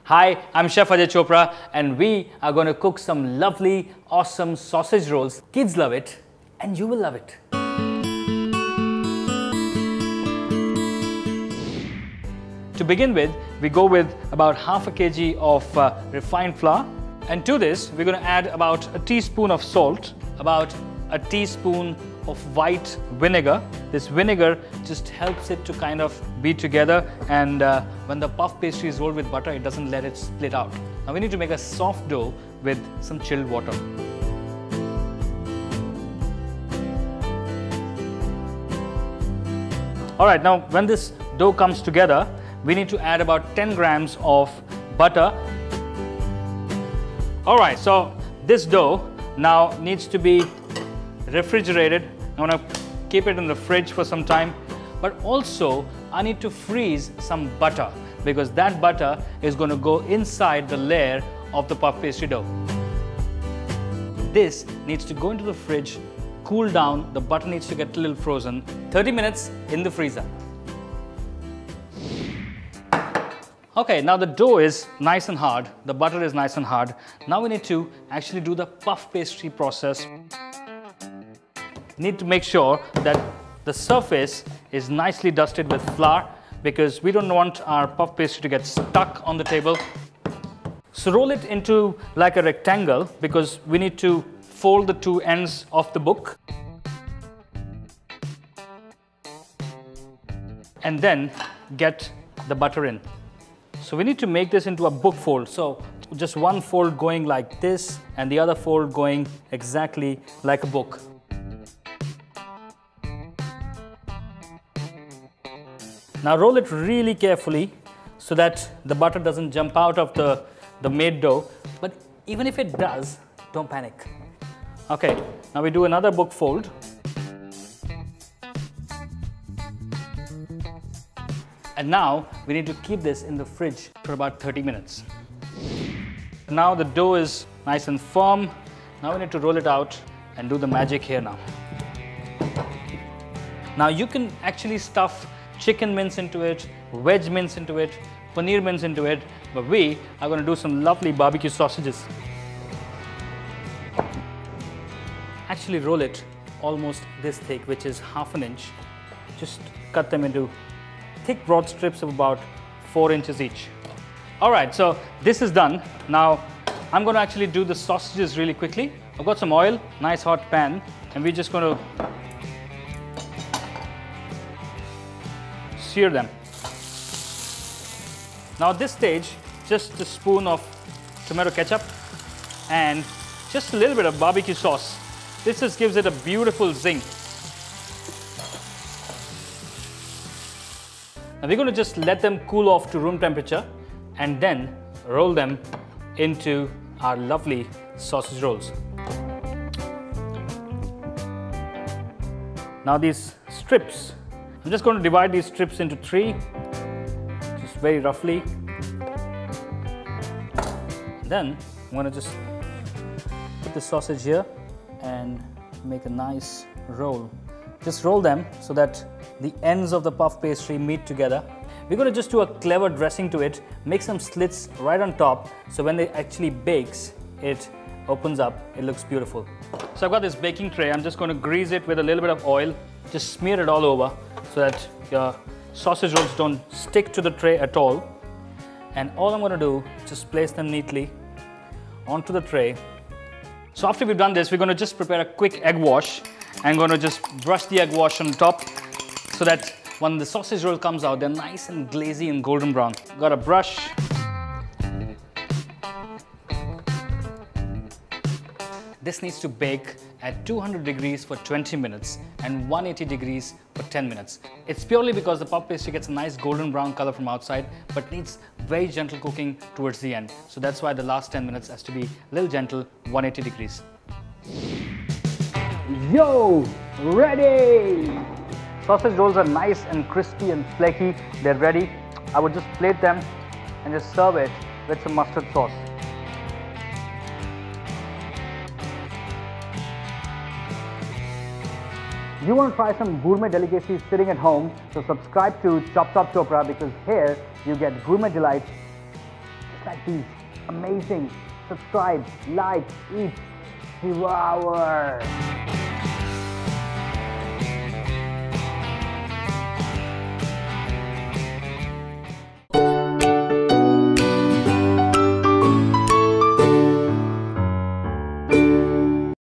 Hi, I'm Chef Ajay Chopra and we are going to cook some lovely, awesome sausage rolls. Kids love it and you will love it. To begin with, we go with about half a kg of refined flour, and to this we're going to add about a teaspoon of salt, about a teaspoon of white vinegar. This vinegar just helps it to kind of be together, and when the puff pastry is rolled with butter, it doesn't let it split out. Now we need to make a soft dough with some chilled water. Alright, now when this dough comes together, we need to add about 10 grams of butter. Alright, so this dough now needs to be refrigerated. I want to keep it in the fridge for some time, but also I need to freeze some butter because that butter is going to go inside the layer of the puff pastry dough. This needs to go into the fridge, cool down, the butter needs to get a little frozen, 30 minutes in the freezer. Okay, now the dough is nice and hard, the butter is nice and hard. Now we need to actually do the puff pastry process. Need to make sure that the surface is nicely dusted with flour because we don't want our puff pastry to get stuck on the table. So roll it into like a rectangle because we need to fold the two ends of the book. And then get the butter in. So we need to make this into a book fold. So just one fold going like this and the other fold going exactly like a book. Now roll it really carefully so that the butter doesn't jump out of the made dough. But even if it does, don't panic. Okay, now we do another book fold. And now we need to keep this in the fridge for about 30 minutes. Now the dough is nice and firm. Now we need to roll it out and do the magic here now. Now you can actually stuff chicken mince into it, veg mince into it, paneer mince into it, but we are going to do some lovely barbecue sausages. Actually roll it almost this thick, which is half an inch. Just cut them into thick broad strips of about 4 inches each. Alright, so this is done. Now I'm going to actually do the sausages really quickly. I've got some oil, nice hot pan, and we're just going to sear them. Now at this stage, just a spoon of tomato ketchup and just a little bit of barbecue sauce. This just gives it a beautiful zing. Now we're going to just let them cool off to room temperature and then roll them into our lovely sausage rolls. Now these strips, I'm just going to divide these strips into 3, just very roughly. Then I'm going to just put the sausage here and make a nice roll. Just roll them so that the ends of the puff pastry meet together. We're going to just do a clever dressing to it, make some slits right on top so when it actually bakes, it opens up, it looks beautiful. So I've got this baking tray, I'm just going to grease it with a little bit of oil, just smear it all over so that your sausage rolls don't stick to the tray at all. And all I'm going to do is just place them neatly onto the tray. So after we've done this, we're going to just prepare a quick egg wash. I'm going to just brush the egg wash on top so that when the sausage roll comes out, they're nice and glazy and golden brown. Got a brush. This needs to bake at 200 degrees for 20 minutes and 180 degrees for 10 minutes. It's purely because the puff pastry gets a nice golden brown color from outside but needs very gentle cooking towards the end. So that's why the last 10 minutes has to be a little gentle, 180 degrees. Yo, ready! Sausage rolls are nice and crispy and flaky. They're ready. I would just plate them and just serve it with some mustard sauce. You want to try some gourmet delicacies sitting at home, so subscribe to Chop Chopra because here you get gourmet delights like these. Amazing. Subscribe, like, eat, devour.